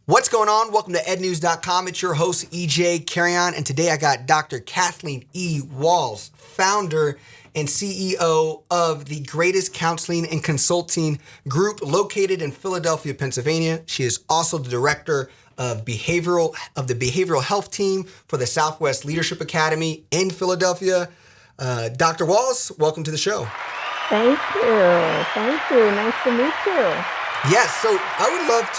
What's going on? Welcome to ednews.com. It's your host, EJ Carrion, and today I got Dr. Kathleen E. Walls, founder and CEO of the greatest counseling and consulting group located in Philadelphia, Pennsylvania. She is also the director of the behavioral health team for the Southwest Leadership Academy in Philadelphia. Dr. Walls, welcome to the show. Thank you. Thank you. Nice to meet you. Yes, so I would love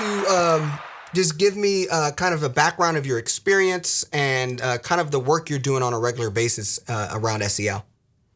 to just give me kind of a background of your experience and kind of the work you're doing on a regular basis around SEL.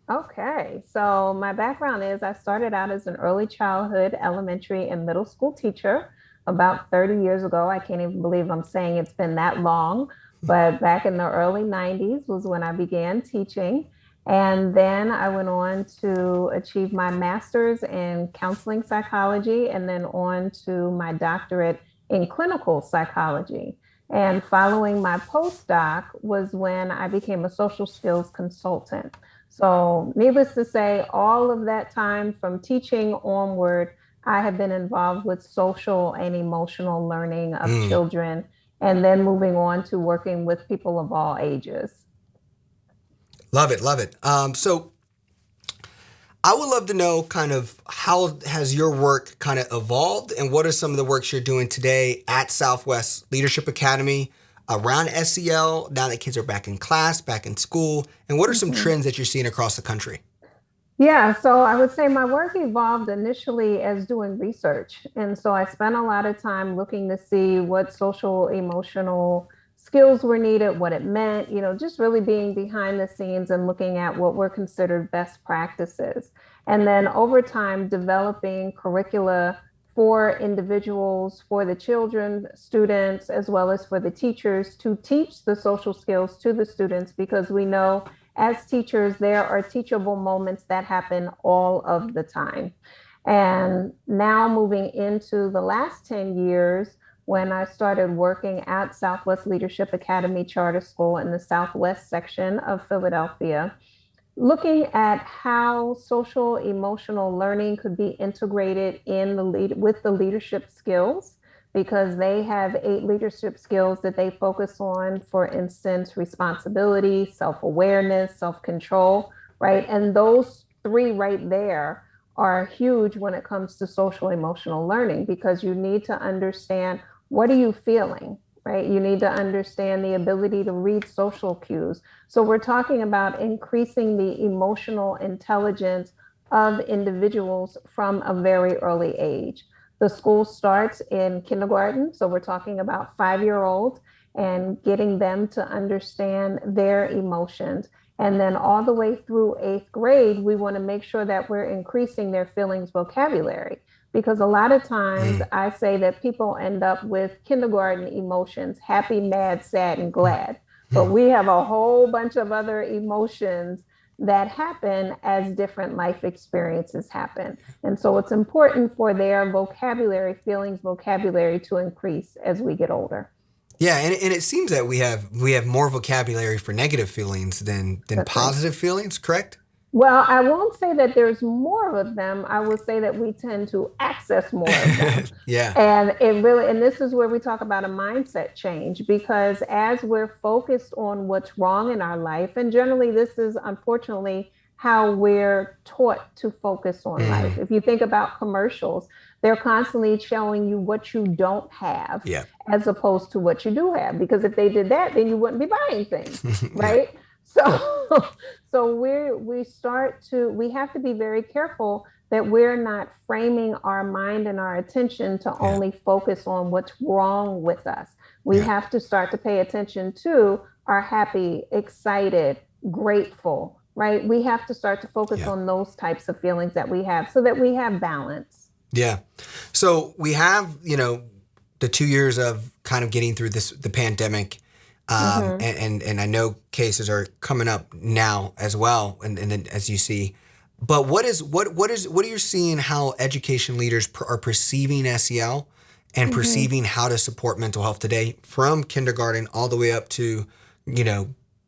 Okay, so my background is I started out as an early childhood, elementary, and middle school teacher about 30 years ago. I can't even believe I'm saying it's been that long, but back in the early 90s was when I began teaching. And then I went on to achieve my master's in counseling psychology and then on to my doctorate in clinical psychology. And following my postdoc was when I became a social skills consultant. So, needless to say, all of that time from teaching onward, I have been involved with social and emotional learning of children, and then moving on to working with people of all ages. Love it, love it. So I would love to know kind of how has your work kind of evolved and what are some of the works you're doing today at Southwest Leadership Academy around SEL, now that kids are back in class, back in school, and what are some trends that you're seeing across the country? Yeah, so I would say my work evolved initially as doing research. And so I spent a lot of time looking to see what social emotional skills were needed, what it meant, just really being behind the scenes and looking at what were considered best practices. And then over time, developing curricula for individuals, for the children, students, as well as for the teachers to teach the social skills to the students, because we know as teachers, there are teachable moments that happen all of the time. And now moving into the last 10 years, when I started working at Southwest Leadership Academy Charter School in the Southwest section of Philadelphia, looking at how social emotional learning could be integrated with the leadership skills, because they have 8 leadership skills that they focus on, for instance, responsibility, self-awareness, self-control, right? And those 3 right there are huge when it comes to social emotional learning, because you need to understand, what are you feeling? Right? You need to understand the ability to read social cues. So we're talking about increasing the emotional intelligence of individuals from a very early age. The school starts in kindergarten, so we're talking about 5-year-olds and getting them to understand their emotions. And then all the way through 8th grade, we want to make sure that we're increasing their feelings vocabulary. Because a lot of times I say that people end up with kindergarten emotions, happy, mad, sad, and glad. But we have a whole bunch of other emotions that happen as different life experiences happen. And so it's important for their feelings vocabulary to increase as we get older. Yeah, and it seems that we have more vocabulary for negative feelings than positive feelings, correct? Well, I won't say that there's more of them. I will say that we tend to access more of them. Yeah. And this is where we talk about a mindset change, because as we're focused on what's wrong in our life, and generally this is unfortunately how we're taught to focus on life. If you think about commercials, they're constantly showing you what you don't have, as opposed to what you do have. Because if they did that, then you wouldn't be buying things, right? So we have to be very careful that we're not framing our mind and our attention to only focus on what's wrong with us. We have to start to pay attention to our happy, excited, grateful, right? We have to start to focus on those types of feelings that we have so that we have balance. Yeah. So we have, the 2 years of kind of getting through the pandemic. And I know cases are coming up now as well, and then as you see, but what are you seeing how education leaders are perceiving SEL and perceiving how to support mental health today, from kindergarten all the way up to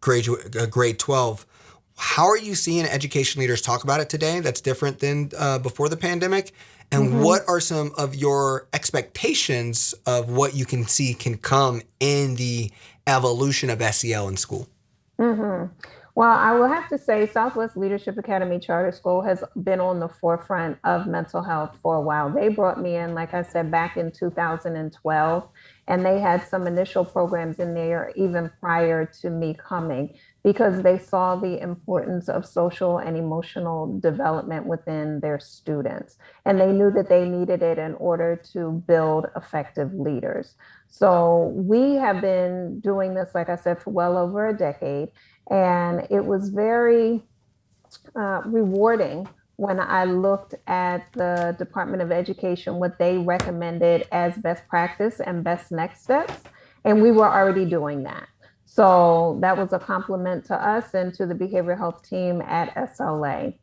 grade 12? How are you seeing education leaders talk about it today that's different than before the pandemic? And what are some of your expectations of what you can see can come in the evolution of SEL in school? hmm Well, I will have to say Southwest Leadership Academy Charter School has been on the forefront of mental health for a while. They brought me in, like I said, back in 2012, and they had some initial programs in there even prior to me coming because they saw the importance of social and emotional development within their students. And they knew that they needed it in order to build effective leaders. So we have been doing this, like I said, for well over a decade. And it was very rewarding when I looked at the Department of Education, what they recommended as best practice and best next steps. And we were already doing that. So that was a compliment to us and to the behavioral health team at SLA.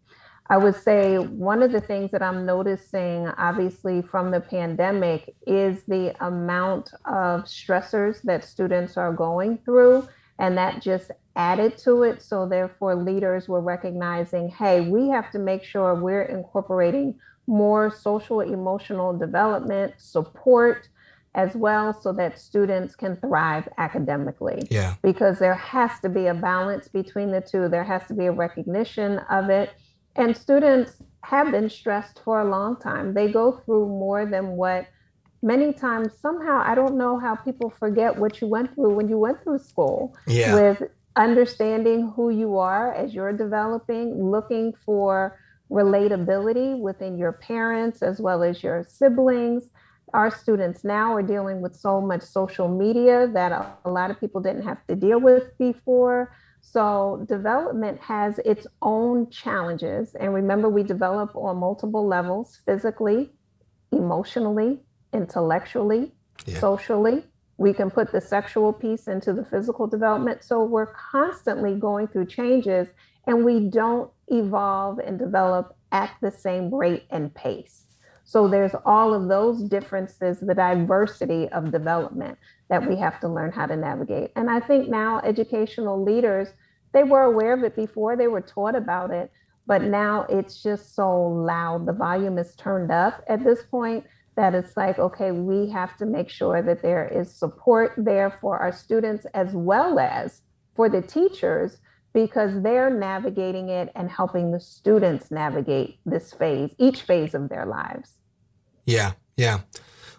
I would say one of the things that I'm noticing, obviously, from the pandemic is the amount of stressors that students are going through, and that just added to it. So, therefore, leaders were recognizing, hey, we have to make sure we're incorporating more social emotional development support as well so that students can thrive academically. Yeah. Because there has to be a balance between the two, there has to be a recognition of it. And students have been stressed for a long time. They go through more than what many times, somehow, I don't know how people forget what you went through when you went through school Yeah. with understanding who you are as you're developing, looking for relatability within your parents as well as your siblings. Our students now are dealing with so much social media that a lot of people didn't have to deal with before. So development has its own challenges. And remember, we develop on multiple levels: physically, emotionally, intellectually, Yeah. socially. We can put the sexual piece into the physical development. So we're constantly going through changes and we don't evolve and develop at the same rate and pace. So there's all of those differences, the diversity of development that we have to learn how to navigate. And I think now educational leaders, they were aware of it before, they were taught about it, but now it's just so loud. The volume is turned up at this point that it's like, okay, we have to make sure that there is support there for our students as well as for the teachers because they're navigating it and helping the students navigate this phase, each phase of their lives. Yeah. Yeah.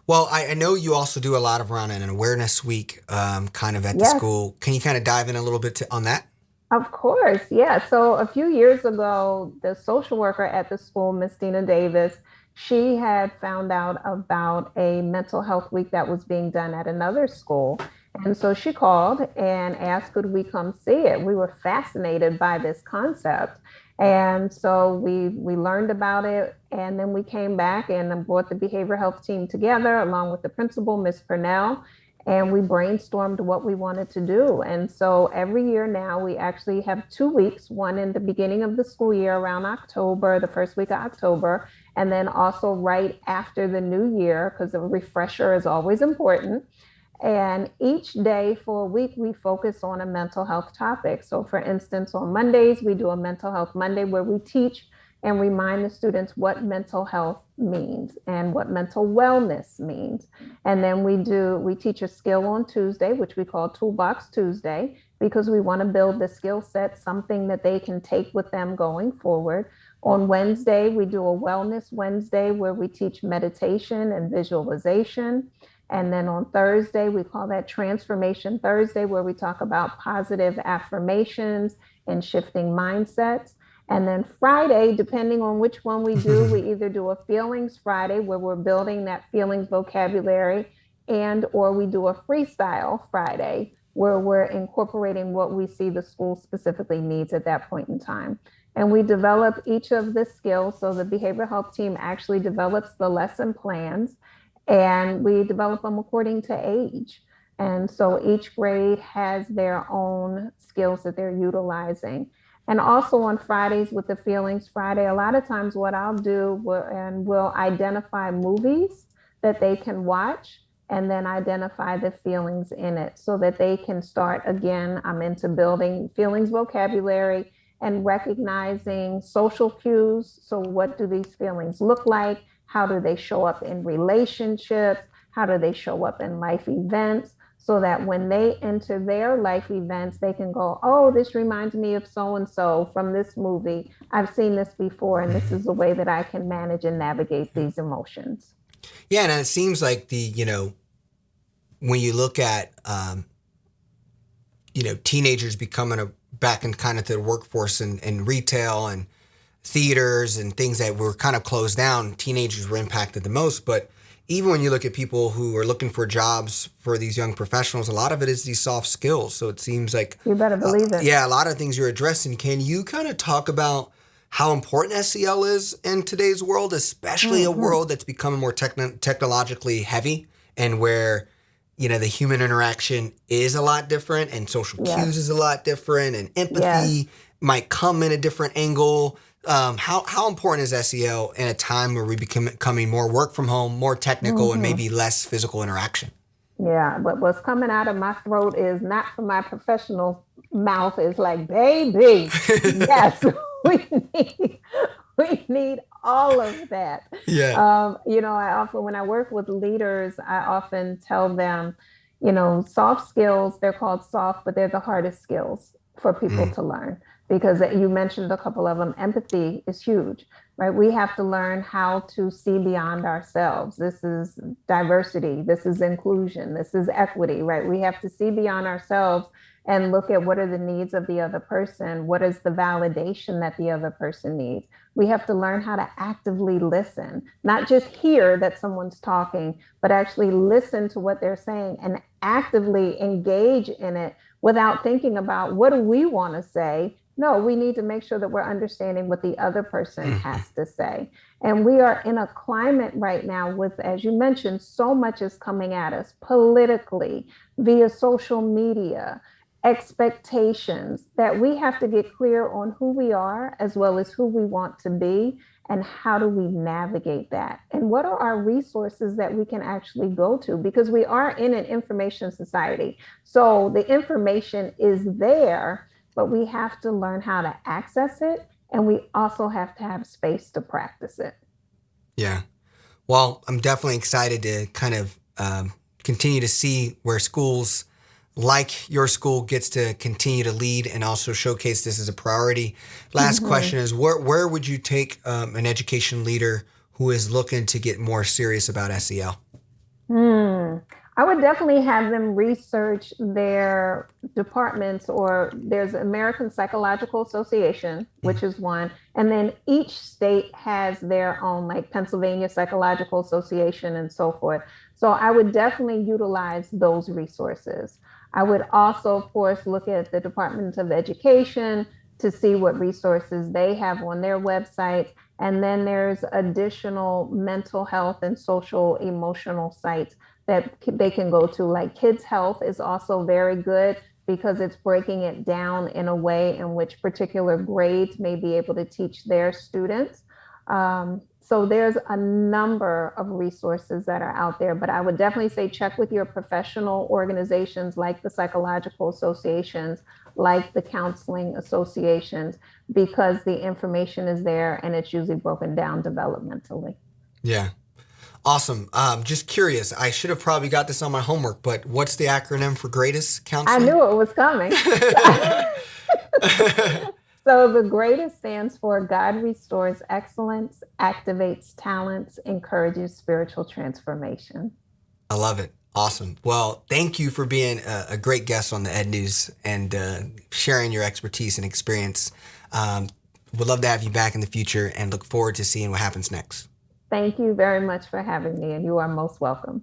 Well, I know you also do a lot of around an awareness week kind of at the Yes, school. Can you kind of dive in a little bit on that? of course. Yeah. So a few years ago, the social worker at the school, Miss Dina Davis, she had found out about a mental health week that was being done at another school. And so she called and asked, could we come see it? We were fascinated by this concept. And so we learned about it. And then we came back and brought the behavioral health team together along with the principal, Miss Purnell, and we brainstormed what we wanted to do. And so every year now we actually have 2 weeks, one in the beginning of the school year around October, the first week of October, and then also right after the new year, because a refresher is always important. And each day for a week, we focus on a mental health topic. So, for instance, on Mondays, we do a Mental Health Monday where we teach and remind the students what mental health means and what mental wellness means. And then we teach a skill on Tuesday, which we call Toolbox Tuesday, because we want to build the skill set, something that they can take with them going forward. On Wednesday, we do a Wellness Wednesday where we teach meditation and visualization. And then on Thursday, we call that Transformation Thursday, where we talk about positive affirmations and shifting mindsets. And then Friday, depending on which one we do, we either do a Feelings Friday, where we're building that feelings vocabulary, and or we do a Freestyle Friday, where we're incorporating what we see the school specifically needs at that point in time. And we develop each of the skills. So the behavioral health team actually develops the lesson plans and we develop them according to age. And so each grade has their own skills that they're utilizing. And also on Fridays with the Feelings Friday, a lot of times what I'll do and we'll identify movies that they can watch and then identify the feelings in it so that they can start again. I'm into building feelings vocabulary and recognizing social cues. So what do these feelings look like? How do they show up in relationships? How do they show up in life events? So that when they enter their life events, they can go, oh, this reminds me of so and so from this movie. I've seen this before, and this is the way that I can manage and navigate these emotions. Yeah, and it seems like when you look at teenagers becoming back in kind of the workforce and retail and theaters and things that were kind of closed down, teenagers were impacted the most. But even when you look at people who are looking for jobs for these young professionals, a lot of it is these soft skills. So it seems like, You better believe it. yeah, a lot of things you're addressing. Can you kind of talk about how important SEL is in today's world, especially a world that's becoming more technologically heavy and where the human interaction is a lot different and social cues is a lot different and empathy might come in a different angle. How important is SEL in a time where we becoming more work from home, more technical, and maybe less physical interaction? Yeah, but what's coming out of my throat is not from my professional mouth. It's like, baby, yes, we need we need all of that. Yeah. I often, when I work with leaders, I often tell them, soft skills, they're called soft, but they're the hardest skills for people to learn because you mentioned a couple of them. Empathy is huge, right? We have to learn how to see beyond ourselves. This is diversity. This is inclusion. This is equity, right? We have to see beyond ourselves and look at what are the needs of the other person. What is the validation that the other person needs? We have to learn how to actively listen, not just hear that someone's talking, but actually listen to what they're saying and actively engage in it without thinking about what do we want to say. No, we need to make sure that we're understanding what the other person has to say. And we are in a climate right now with, as you mentioned, so much is coming at us politically, via social media, expectations, that we have to get clear on who we are as well as who we want to be and how do we navigate that and what are our resources that we can actually go to, because we are in an information society. So the information is there, but we have to learn how to access it, and we also have to have space to practice it. Yeah. Well, I'm definitely excited to kind of continue to see where schools like your school gets to continue to lead and also showcase this as a priority. Last question is, where would you take an education leader who is looking to get more serious about SEL? I would definitely have them research their departments, or there's American Psychological Association, which is one, and then each state has their own, like Pennsylvania Psychological Association and so forth. So I would definitely utilize those resources. I would also, of course, look at the Department of Education to see what resources they have on their website. And then there's additional mental health and social emotional sites that they can go to. Like Kids Health is also very good because it's breaking it down in a way in which particular grades may be able to teach their students. So there's a number of resources that are out there, but I would definitely say check with your professional organizations like the psychological associations, like the counseling associations, because the information is there and it's usually broken down developmentally. Yeah. Awesome. Just curious, I should have probably got this on my homework, but what's the acronym for greatest I counseling? knew it was coming. So the greatest stands for God restores excellence, activates talents, encourages spiritual transformation. I love it. Awesome. Well, thank you for being a great guest on the Ed News and sharing your expertise and experience. Would love to have you back in the future and look forward to seeing what happens next. Thank you very much for having me, and you are most welcome.